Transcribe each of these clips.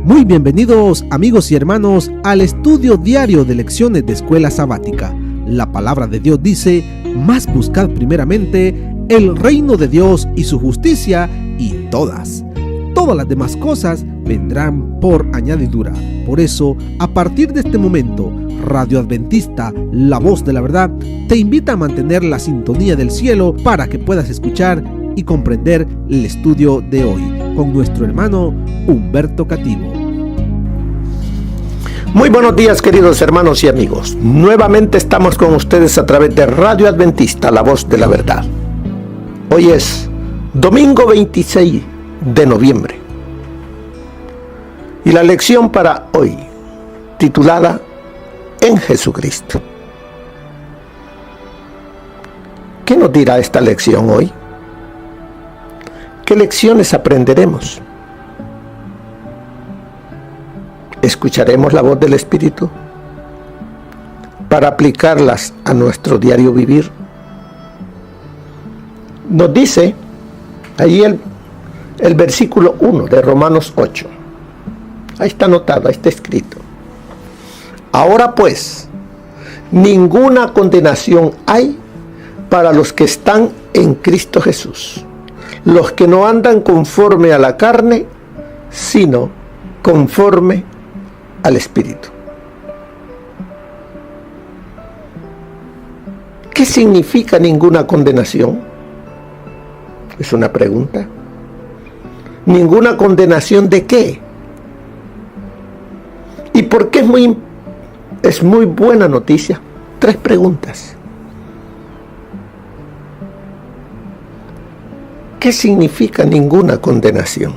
Muy bienvenidos amigos y hermanos al estudio diario de lecciones de Escuela Sabática. La palabra de Dios dice: mas buscad primeramente el reino de Dios y su justicia, y todas las demás cosas vendrán por añadidura. Por eso, a partir de este momento, Radio Adventista, la voz de la verdad, te invita a mantener la sintonía del cielo para que puedas escuchar y comprender el estudio de hoy con nuestro hermano Humberto Cativo. Muy buenos días, queridos hermanos y amigos. Nuevamente estamos con ustedes a través de Radio Adventista, la voz de la verdad. Hoy es domingo 26 de noviembre. Y la lección para hoy, titulada En Jesucristo. ¿Qué nos dirá esta lección hoy? ¿Qué lecciones aprenderemos? ¿Escucharemos la voz del Espíritu para aplicarlas a nuestro diario vivir? Nos dice allí el versículo 1 de Romanos 8. Ahí está anotado, ahí está escrito. Ahora pues, ninguna condenación hay para los que están en Cristo Jesús, los que no andan conforme a la carne, sino conforme al Espíritu. ¿Qué significa ninguna condenación? Es una pregunta. ¿Ninguna condenación de qué? ¿Y por qué es muy buena noticia? 3 preguntas. ¿Qué significa ninguna condenación?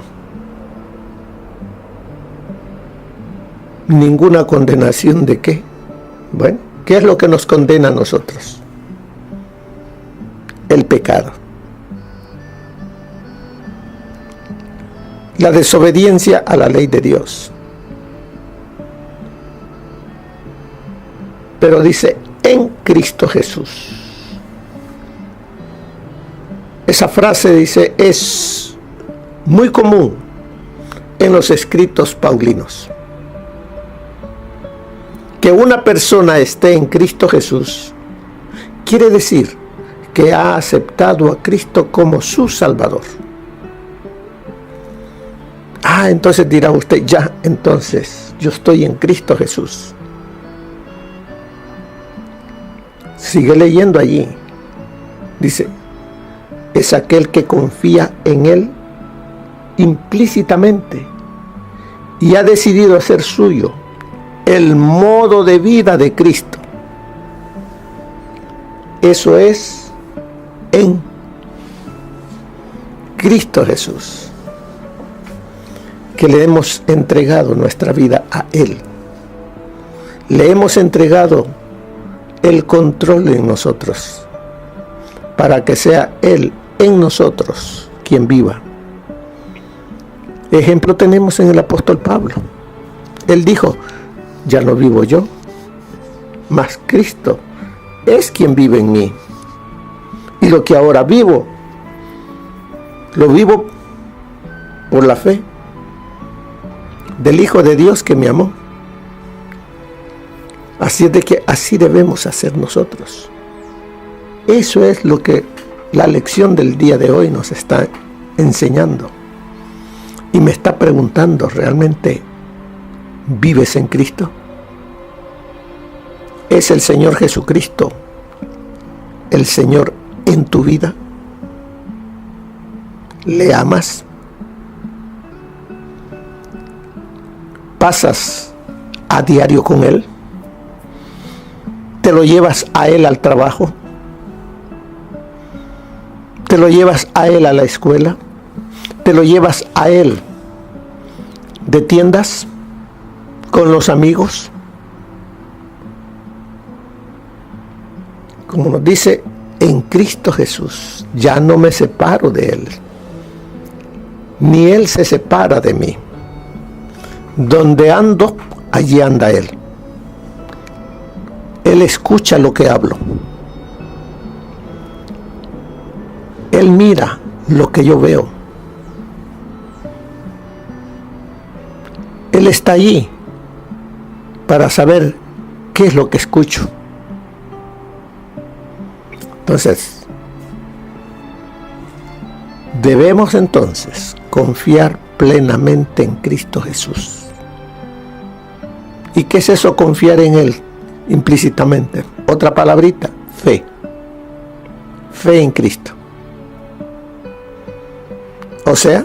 ¿Ninguna condenación de qué? Bueno, ¿qué es lo que nos condena a nosotros? El pecado. La desobediencia a la ley de Dios. Pero dice, en Cristo Jesús. Esa frase, dice, es muy común en los escritos paulinos. Que una persona esté en Cristo Jesús quiere decir que ha aceptado a Cristo como su Salvador. Entonces dirá usted, ya, entonces yo estoy en Cristo Jesús. Sigue leyendo allí. Dice, es aquel que confía en Él implícitamente y ha decidido hacer suyo el modo de vida de Cristo. Eso es en Cristo Jesús, que le hemos entregado nuestra vida a Él. Le hemos entregado el control en nosotros, para que sea Él en nosotros quien viva. Ejemplo tenemos en el apóstol Pablo. Él dijo, ya no vivo yo, mas Cristo es quien vive en mí. Y lo que ahora vivo, lo vivo por la fe del Hijo de Dios que me amó. Así es de que así debemos hacer nosotros. Eso es lo que la lección del día de hoy nos está enseñando. Y me está preguntando, ¿realmente vives en Cristo? ¿Es el Señor Jesucristo el Señor en tu vida? ¿Le amas? ¿Pasas a diario con Él? ¿Te lo llevas a Él al trabajo? ¿Te lo llevas a Él a la escuela? ¿Te lo llevas a Él de tiendas? ¿Con los amigos? Como nos dice, en Cristo Jesús ya no me separo de Él, ni Él se separa de mí. Donde ando, allí anda Él. Él escucha lo que hablo. Él mira lo que yo veo. Él está allí para saber qué es lo que escucho. Entonces, debemos entonces confiar plenamente en Cristo Jesús. ¿Y qué es eso, confiar en Él implícitamente? Otra palabrita, fe. Fe en Cristo. O sea,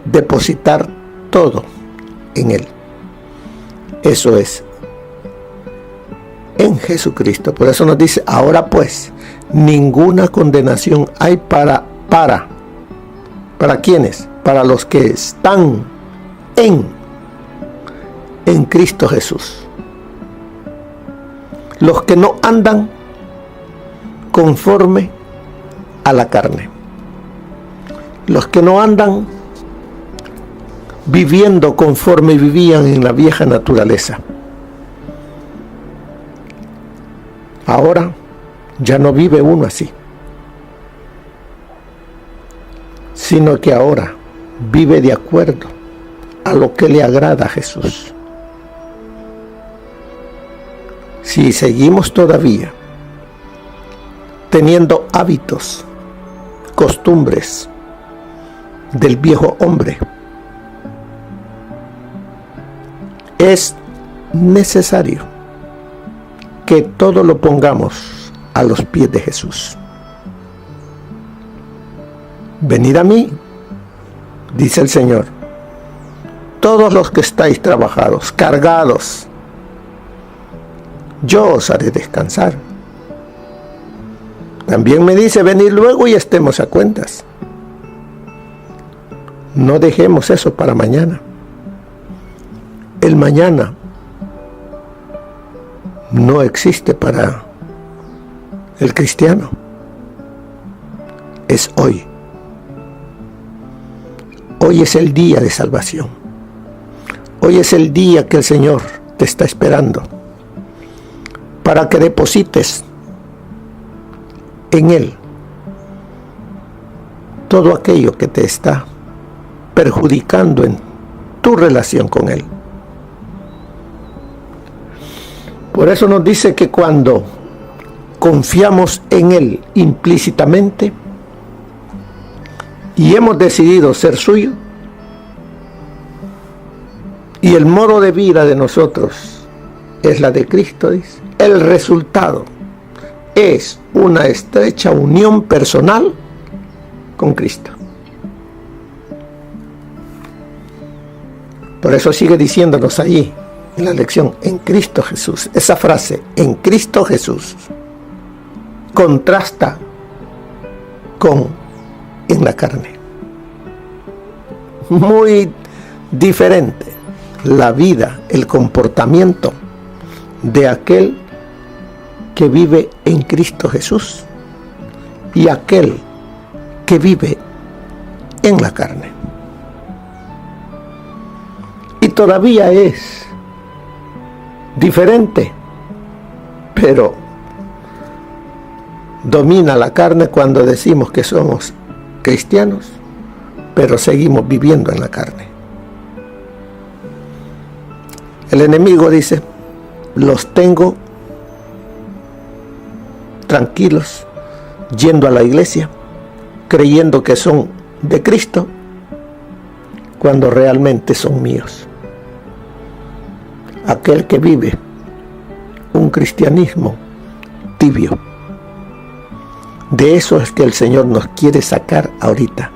depositar todo en Él. Eso es en Jesucristo. Por eso nos dice, ahora pues, ninguna condenación hay ¿para quiénes? Para los que están en Cristo Jesús. Los que no andan conforme a la carne. Los que no andan viviendo conforme vivían en la vieja naturaleza. Ahora ya no vive uno así, sino que ahora vive de acuerdo a lo que le agrada a Jesús. Si seguimos todavía teniendo hábitos, costumbres del viejo hombre, es necesario que todo lo pongamos a los pies de Jesús. Venid a mí, dice el Señor, todos los que estáis trabajados, cargados, yo os haré descansar. También me dice, venid luego y estemos a cuentas. No dejemos eso para mañana. El mañana no existe para el cristiano. Es hoy. Hoy es el día de salvación. Hoy es el día que el Señor te está esperando para que deposites en Él todo aquello que te está perjudicando en tu relación con Él. Por eso nos dice que cuando confiamos en Él implícitamente y hemos decidido ser suyo, y el modo de vida de nosotros es la de Cristo, dice, el resultado es una estrecha unión personal con Cristo. Por eso sigue diciéndonos allí en la lección, en Cristo Jesús. Esa frase, en Cristo Jesús, contrasta con en la carne. Muy diferente la vida, el comportamiento de aquel que vive en Cristo Jesús y aquel que vive en la carne. Y todavía es diferente, pero domina la carne cuando decimos que somos cristianos, pero seguimos viviendo en la carne. El enemigo dice, los tengo tranquilos, yendo a la iglesia, creyendo que son de Cristo, cuando realmente son míos. Aquel que vive un cristianismo tibio. De eso es que el Señor nos quiere sacar ahorita.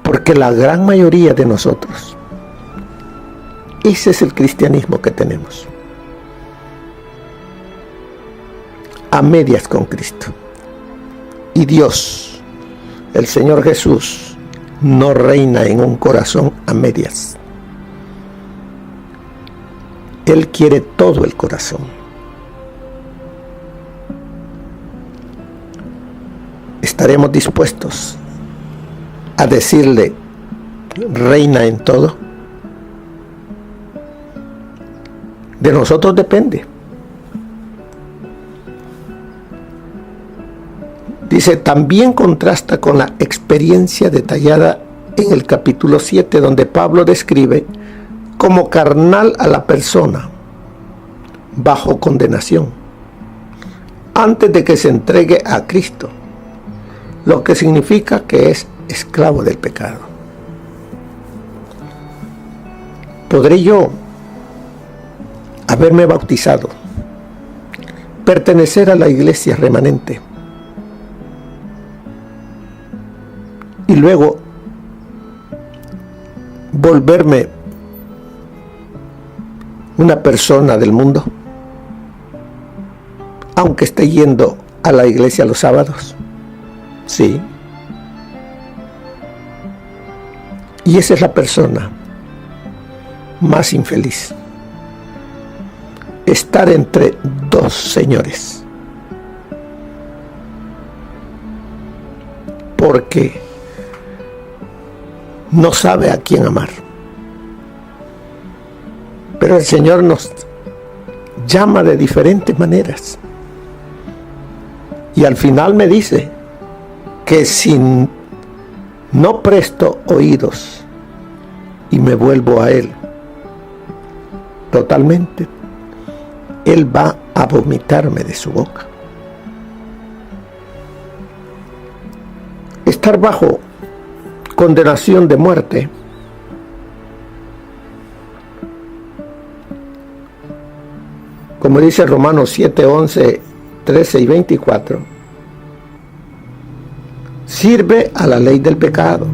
Porque la gran mayoría de nosotros, ese es el cristianismo que tenemos. A medias con Cristo. Y Dios, el Señor Jesús, no reina en un corazón a medias. Él quiere todo el corazón. ¿Estaremos dispuestos a decirle, reina en todo? De nosotros depende. Dice, también contrasta con la experiencia detallada en el capítulo 7, donde Pablo describe como carnal a la persona bajo condenación antes de que se entregue a Cristo, lo que significa que es esclavo del pecado. ¿Podré yo haberme bautizado, pertenecer a la iglesia remanente y luego volverme una persona del mundo, aunque esté yendo a la iglesia los sábados? Sí. Y esa es la persona más infeliz. Estar entre dos señores. Porque no sabe a quién amar. Pero el Señor nos llama de diferentes maneras. Y al final me dice que si no presto oídos y me vuelvo a Él totalmente, Él va a vomitarme de su boca. Estar bajo condenación de muerte como dice Romanos 7, 11, 13 y 24, sirve a la ley del pecado.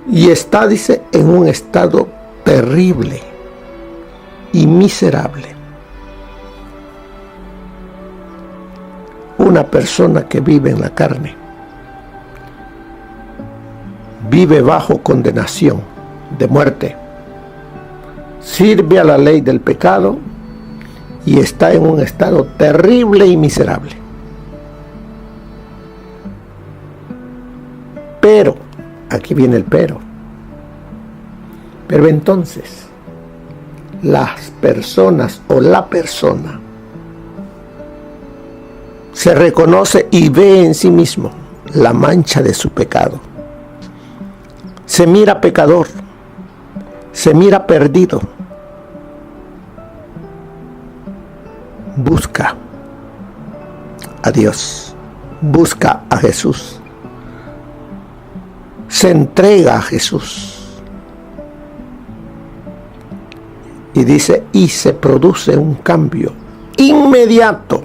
Y está, dice, en un estado terrible y miserable. Una persona que vive en la carne vive bajo condenación de muerte, sirve a la ley del pecado y está en un estado terrible y miserable. Pero, aquí viene el pero entonces, las personas o la persona se reconoce y ve en sí mismo la mancha de su pecado. Se mira pecador, se mira perdido. Busca a Dios, busca a Jesús, se entrega a Jesús. Y dice, y se produce un cambio inmediato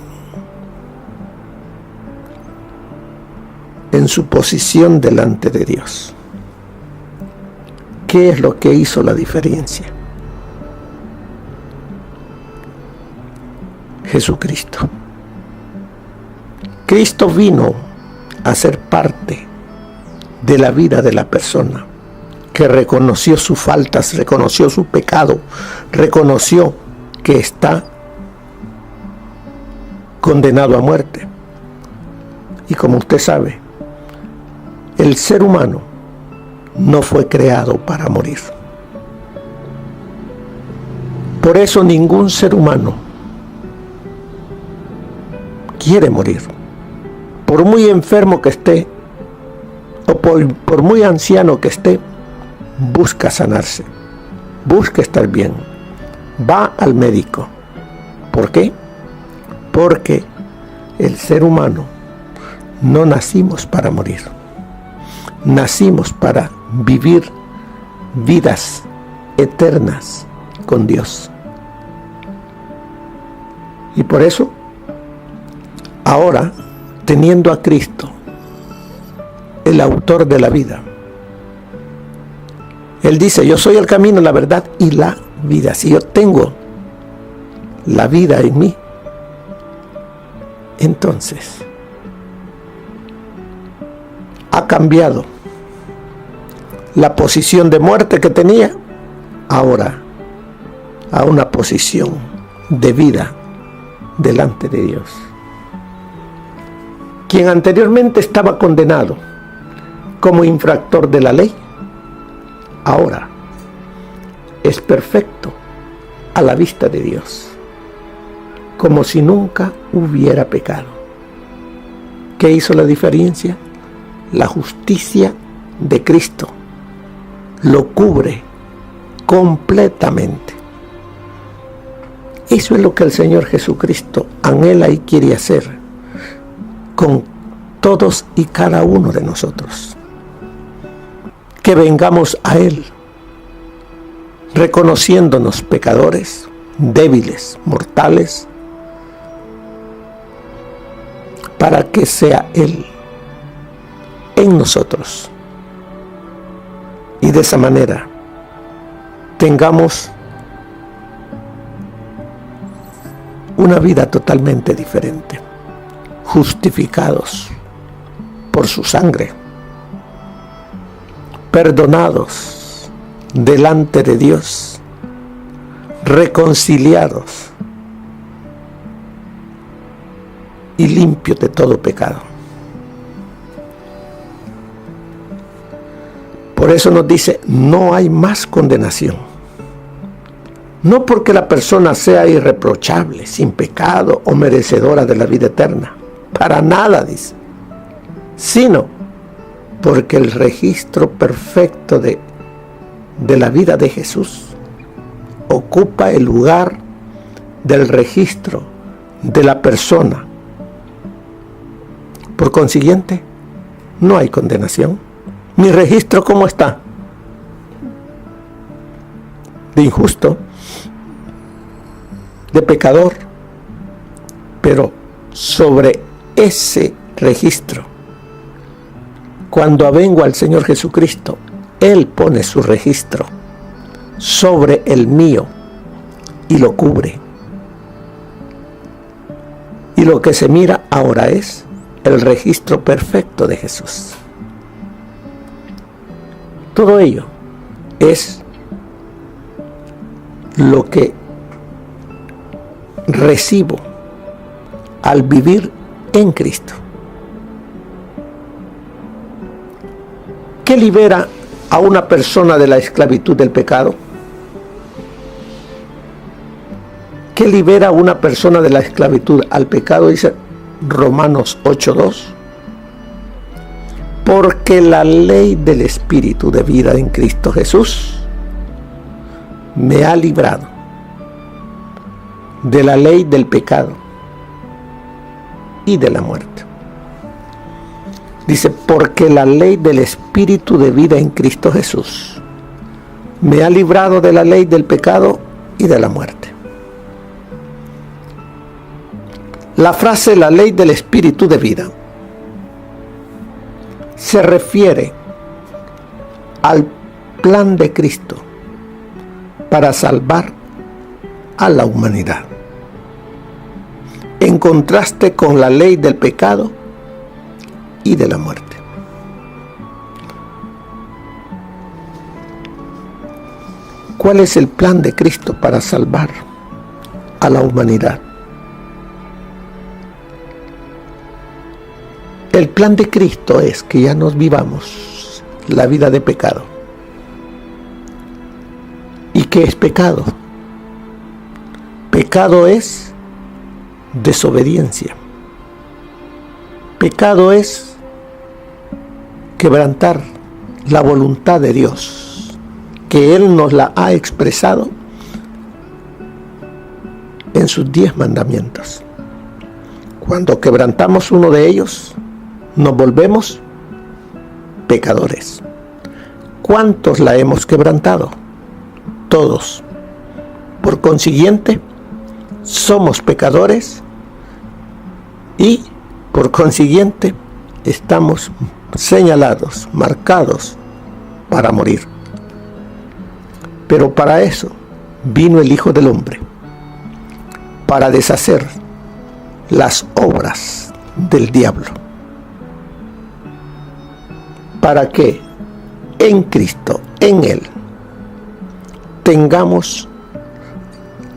en su posición delante de Dios. ¿Qué es lo que hizo la diferencia? Jesucristo. Cristo vino a ser parte de la vida de la persona que reconoció sus faltas, reconoció su pecado, reconoció que está condenado a muerte. Y como usted sabe, el ser humano no fue creado para morir. Por eso ningún ser humano quiere morir. Por muy enfermo que esté, o por muy anciano que esté, busca sanarse, busca estar bien, va al médico. ¿Por qué? Porque el ser humano no nacimos para morir, nacimos para vivir vidas eternas con Dios. Y por eso, ahora, teniendo a Cristo, el autor de la vida, Él dice, yo soy el camino, la verdad y la vida. Si yo tengo la vida en mí, entonces ha cambiado la posición de muerte que tenía ahora a una posición de vida delante de Dios. Quien anteriormente estaba condenado como infractor de la ley, ahora es perfecto a la vista de Dios, como si nunca hubiera pecado. ¿Qué hizo la diferencia? La justicia de Cristo lo cubre completamente. Eso es lo que el Señor Jesucristo anhela y quiere hacer con todos y cada uno de nosotros. Que vengamos a Él, reconociéndonos pecadores, débiles, mortales, para que sea Él en nosotros. Y de esa manera tengamos una vida totalmente diferente, justificados por su sangre, perdonados delante de Dios, reconciliados y limpios de todo pecado. Por eso nos dice, no hay más condenación. No porque la persona sea irreprochable, sin pecado o merecedora de la vida eterna. Para nada, dice. Sino porque el registro perfecto de la vida de Jesús ocupa el lugar del registro de la persona. Por consiguiente, no hay condenación. ¿Mi registro cómo está? De injusto, de pecador, pero sobre ese registro, cuando avengo al Señor Jesucristo, Él pone su registro sobre el mío y lo cubre. Y lo que se mira ahora es el registro perfecto de Jesús. Todo ello es lo que recibo al vivir en Cristo. ¿Qué libera a una persona de la esclavitud del pecado? ¿Qué libera a una persona de la esclavitud al pecado? Dice Romanos 8:2. Porque la ley del Espíritu de vida en Cristo Jesús me ha librado de la ley del pecado y de la muerte. Dice, porque la ley del Espíritu de vida en Cristo Jesús me ha librado de la ley del pecado y de la muerte. La frase la ley del Espíritu de vida se refiere al plan de Cristo para salvar a la humanidad, en contraste con la ley del pecado y de la muerte. ¿Cuál es el plan de Cristo para salvar a la humanidad? El plan de Cristo es que ya nos vivamos la vida de pecado. ¿Y qué es pecado? Pecado es desobediencia. Pecado es quebrantar la voluntad de Dios, que Él nos la ha expresado en sus 10 mandamientos. Cuando quebrantamos uno de ellos, nos volvemos pecadores. ¿Cuántos la hemos quebrantado? Todos. Por consiguiente, somos pecadores y por consiguiente estamos señalados, marcados para morir. Pero para eso vino el Hijo del Hombre, para deshacer las obras del diablo, para que en Cristo, en Él, tengamos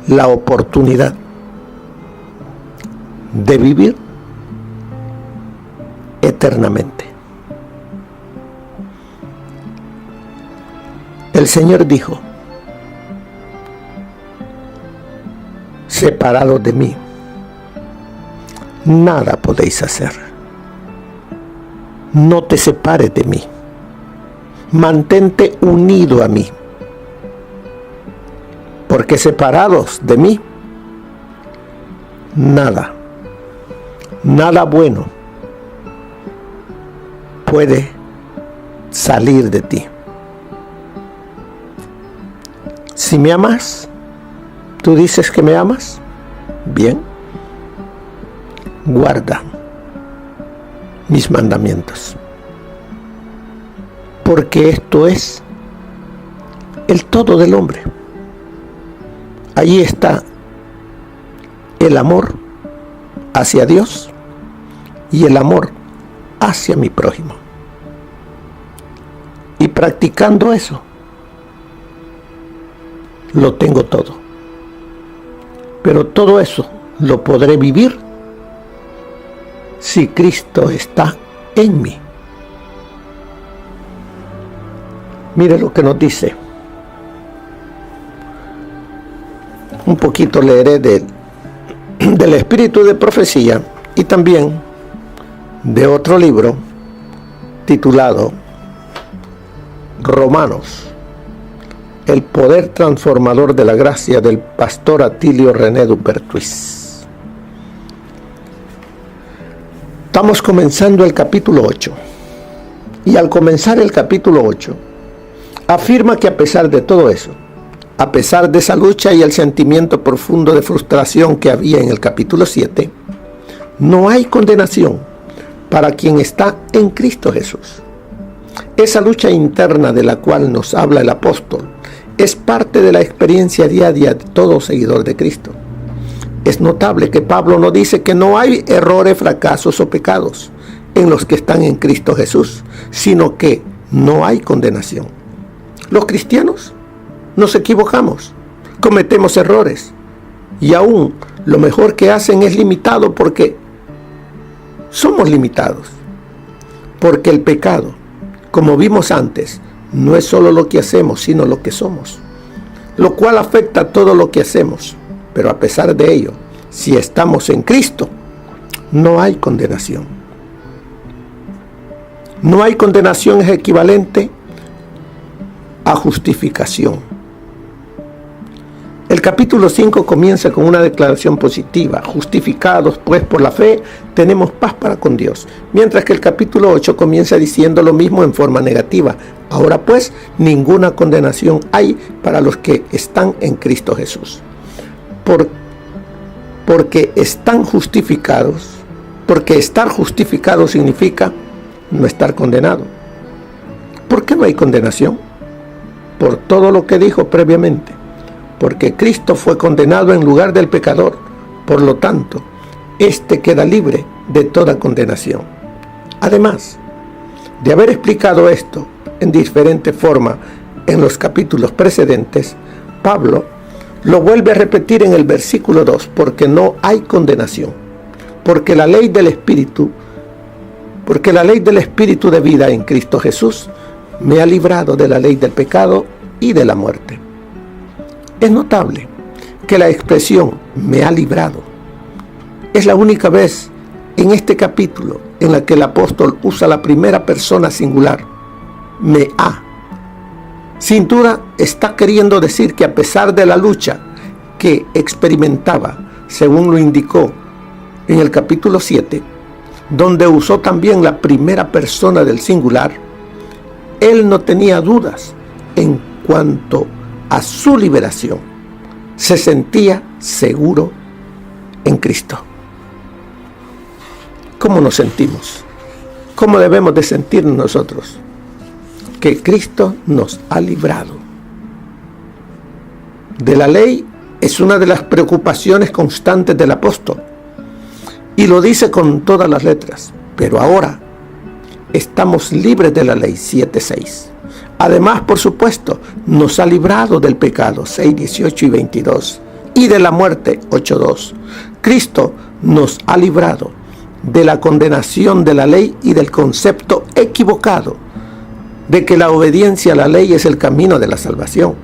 la oportunidad de vivir eternamente. El Señor dijo, separados de mí, nada podéis hacer. No te separes de mí. mantente unido a mí, porque separados de mí, nada bueno puede salir de ti. Si me amas, tú dices que me amas, bien, guarda mis mandamientos, porque esto es el todo del hombre. Allí está el amor hacia Dios y el amor hacia mi prójimo. Y practicando eso, lo tengo todo. Pero todo eso lo podré vivir si Cristo está en mí. Mire lo que nos dice. Un poquito leeré del espíritu de profecía y también de otro libro titulado Romanos, el poder transformador de la gracia, del pastor Atilio René Dupertuis. Estamos comenzando el capítulo 8 y al comenzar el capítulo 8 afirma que a pesar de todo eso, a pesar de esa lucha y el sentimiento profundo de frustración que había en el capítulo 7, no hay condenación para quien está en Cristo Jesús. Esa lucha interna de la cual nos habla el apóstol es parte de la experiencia diaria de todo seguidor de Cristo. Es notable que Pablo no dice que no hay errores, fracasos o pecados en los que están en Cristo Jesús, sino que no hay condenación. Los cristianos nos equivocamos, cometemos errores y aún lo mejor que hacen es limitado porque somos limitados. Porque el pecado, como vimos antes, no es solo lo que hacemos, sino lo que somos, lo cual afecta todo lo que hacemos. Pero a pesar de ello, si estamos en Cristo, no hay condenación. No hay condenación es equivalente a justificación. El capítulo 5 comienza con una declaración positiva. Justificados pues por la fe, tenemos paz para con Dios. Mientras que el capítulo 8 comienza diciendo lo mismo en forma negativa. Ahora pues, ninguna condenación hay para los que están en Cristo Jesús. Porque están justificados, porque estar justificado significa no estar condenado. ¿Por qué no hay condenación? Por todo lo que dijo previamente. Porque Cristo fue condenado en lugar del pecador, por lo tanto, éste queda libre de toda condenación. Además de haber explicado esto en diferente forma en los capítulos precedentes, Pablo lo vuelve a repetir en el versículo 2, porque no hay condenación, porque la ley del Espíritu de vida en Cristo Jesús me ha librado de la ley del pecado y de la muerte. Es notable que la expresión me ha librado es la única vez en este capítulo en la que el apóstol usa la primera persona singular, me ha. Sin duda está queriendo decir que a pesar de la lucha que experimentaba, según lo indicó en el capítulo 7, donde usó también la primera persona del singular, él no tenía dudas en cuanto a su liberación. Se sentía seguro en Cristo. ¿Cómo nos sentimos? ¿Cómo debemos de sentirnos nosotros? Que Cristo nos ha librado. De la ley es una de las preocupaciones constantes del apóstol. Y lo dice con todas las letras. Pero ahora estamos libres de la ley 7:6. Además, por supuesto, nos ha librado del pecado 6:18 y 22. Y de la muerte 8:2. Cristo nos ha librado de la condenación de la ley y del concepto equivocado de que la obediencia a la ley es el camino de la salvación.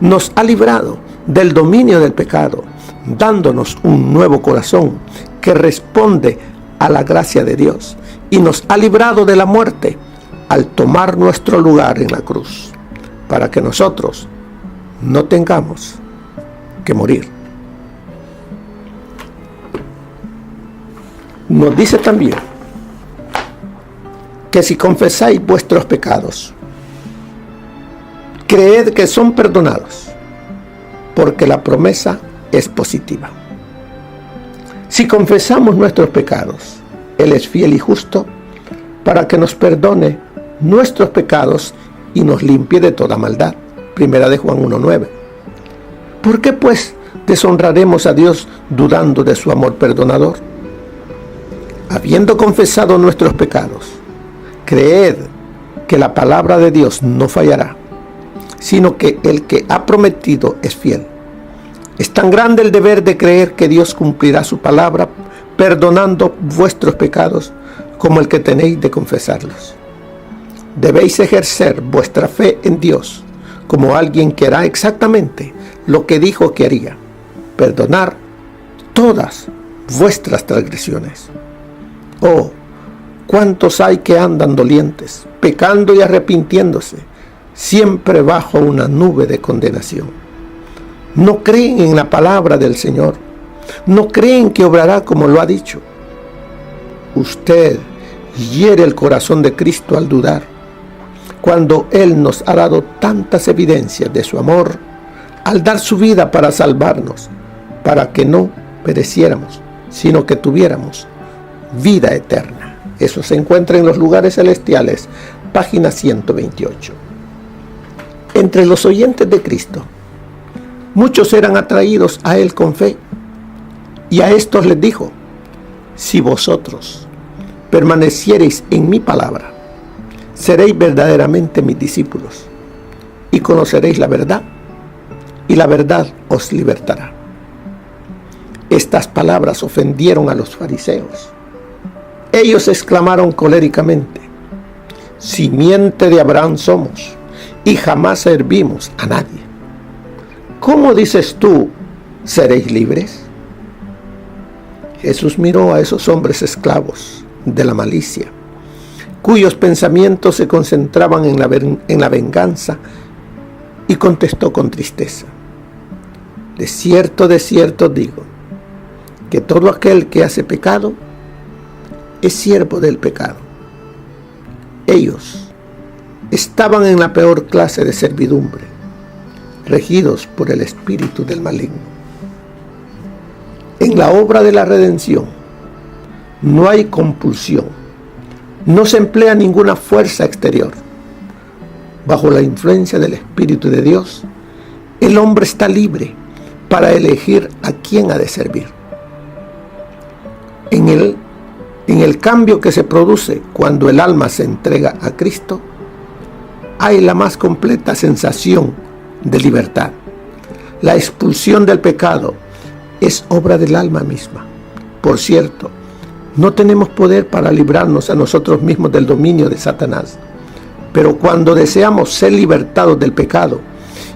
Nos ha librado del dominio del pecado, dándonos un nuevo corazón que responde a la gracia de Dios. Y nos ha librado de la muerte, al tomar nuestro lugar en la cruz, para que nosotros no tengamos que morir. Nos dice también que si confesáis vuestros pecados, creed que son perdonados, porque la promesa es positiva. Si confesamos nuestros pecados, Él es fiel y justo para que nos perdone nuestros pecados y nos limpie de toda maldad. Primera de Juan 1:9. ¿Por qué pues deshonraremos a Dios dudando de su amor perdonador? Habiendo confesado nuestros pecados, creed que la palabra de Dios no fallará, sino que el que ha prometido es fiel. Es tan grande el deber de creer que Dios cumplirá su palabra, perdonando vuestros pecados, como el que tenéis de confesarlos. Debéis ejercer vuestra fe en Dios, como alguien que hará exactamente lo que dijo que haría: perdonar todas vuestras transgresiones. Oh, cuántos hay que andan dolientes, pecando y arrepintiéndose, siempre bajo una nube de condenación. No creen en la palabra del Señor, no creen que obrará como lo ha dicho. Usted hiere el corazón de Cristo al dudar, cuando Él nos ha dado tantas evidencias de su amor, al dar su vida para salvarnos, para que no pereciéramos, sino que tuviéramos vida eterna. Eso se encuentra en los lugares celestiales, página 128. Entre los oyentes de Cristo, muchos eran atraídos a Él con fe, y a estos les dijo: si vosotros permaneciereis en mi palabra, seréis verdaderamente mis discípulos, y conoceréis la verdad, y la verdad os libertará. Estas palabras ofendieron a los fariseos. Ellos exclamaron coléricamente: simiente de Abraham somos, y jamás servimos a nadie. ¿Cómo dices tú, seréis libres? Jesús miró a esos hombres esclavos de la malicia, cuyos pensamientos se concentraban en la venganza, y contestó con tristeza: de cierto digo, que todo aquel que hace pecado es siervo del pecado. Ellos estaban en la peor clase de servidumbre, regidos por el espíritu del maligno. En la obra de la redención no hay compulsión, no se emplea ninguna fuerza exterior. Bajo la influencia del Espíritu de Dios, el hombre está libre para elegir a quién ha de servir. En el cambio que se produce cuando el alma se entrega a Cristo, hay la más completa sensación de libertad. La expulsión del pecado es obra del alma misma. Por cierto, no tenemos poder para librarnos a nosotros mismos del dominio de Satanás. Pero cuando deseamos ser libertados del pecado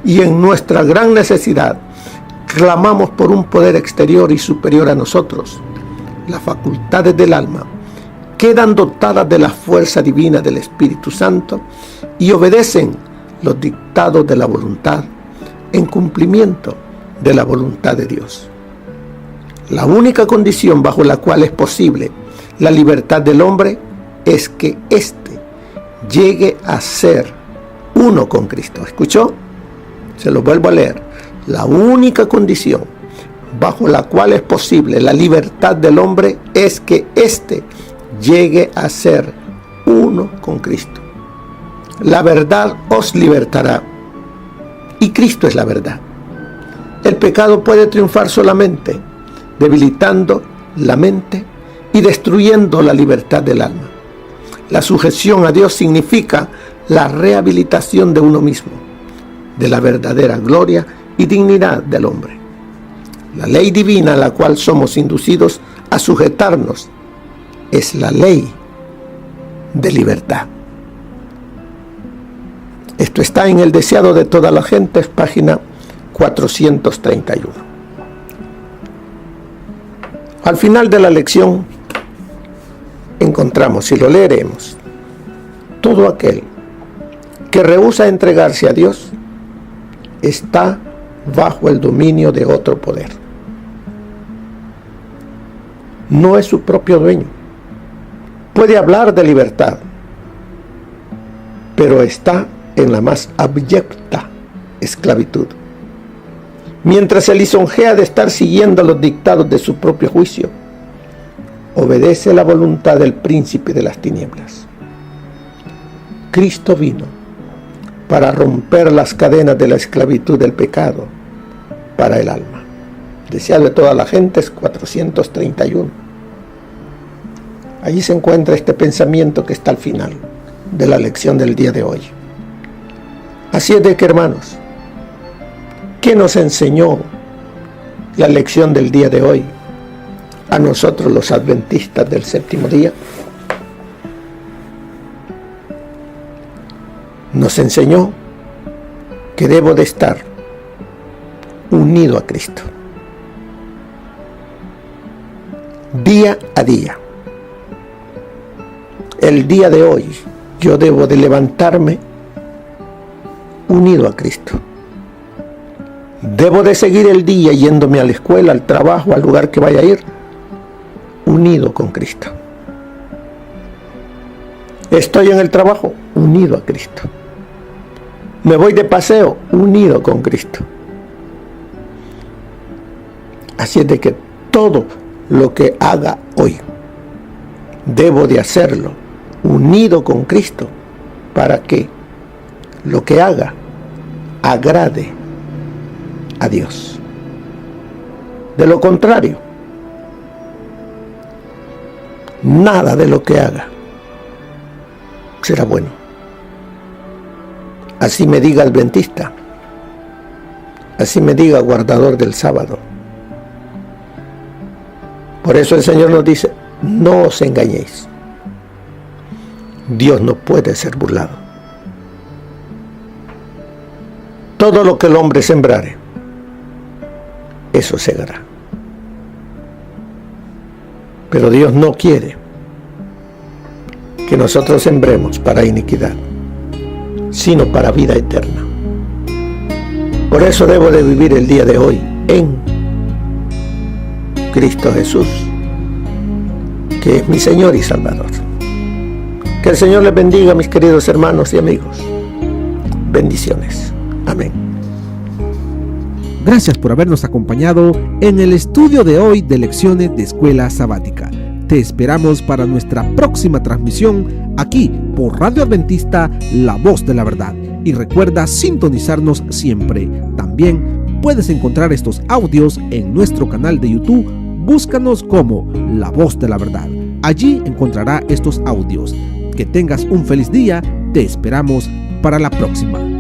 y en nuestra gran necesidad clamamos por un poder exterior y superior a nosotros, las facultades del alma quedan dotadas de la fuerza divina del Espíritu Santo y obedecen los dictados de la voluntad en cumplimiento de la voluntad de Dios. La única condición bajo la cual es posible la libertad del hombre es que éste llegue a ser uno con Cristo. ¿Escuchó? Se lo vuelvo a leer. La única condición bajo la cual es posible la libertad del hombre es que éste llegue a ser uno con Cristo. La verdad os libertará, y Cristo es la verdad. El pecado puede triunfar solamente debilitando la mente y destruyendo la libertad del alma. La sujeción a Dios significa la rehabilitación de uno mismo, de la verdadera gloria y dignidad del hombre. La ley divina a la cual somos inducidos a sujetarnos es la ley de libertad. Esto está en El deseado de todas las gentes, página 431. Al final de la lección encontramos, y lo leeremos: todo aquel que rehúsa entregarse a Dios está bajo el dominio de otro poder. No es su propio dueño. Puede hablar de libertad, pero está en la más abyecta esclavitud. Mientras se lisonjea de estar siguiendo los dictados de su propio juicio, obedece la voluntad del príncipe de las tinieblas. Cristo vino para romper las cadenas de la esclavitud del pecado para el alma. Deseado de toda la gente es 431. Allí se encuentra este pensamiento que está al final de la lección del día de hoy. Así es de que, hermanos, ¿qué nos enseñó la lección del día de hoy a nosotros los adventistas del séptimo día? Nos enseñó que debo de estar unido a Cristo día a día. El día de hoy yo debo de levantarme unido a Cristo. Debo de seguir el día yéndome a la escuela, al trabajo, al lugar que vaya a ir, unido con Cristo. Estoy en el trabajo, unido a Cristo. Me voy de paseo, unido con Cristo. Así es de que todo lo que haga hoy, debo de hacerlo unido con Cristo, para que lo que haga agrade a Dios. De lo contrario, nada de lo que haga será bueno. Así me diga adventista, así me diga guardador del sábado. Por eso el Señor nos dice, no os engañéis. Dios no puede ser burlado. Todo lo que el hombre sembrare, eso segará. Pero Dios no quiere que nosotros sembremos para iniquidad, sino para vida eterna. Por eso debo de vivir el día de hoy en Cristo Jesús, que es mi Señor y Salvador. Que el Señor les bendiga, mis queridos hermanos y amigos. Bendiciones. Amén. Gracias por habernos acompañado en el estudio de hoy de lecciones de Escuela Sabática. Te esperamos para nuestra próxima transmisión aquí por Radio Adventista, La Voz de la Verdad. Y recuerda sintonizarnos siempre. También puedes encontrar estos audios en nuestro canal de YouTube. Búscanos como La Voz de la Verdad. Allí encontrará estos audios. Que tengas un feliz día. Te esperamos para la próxima.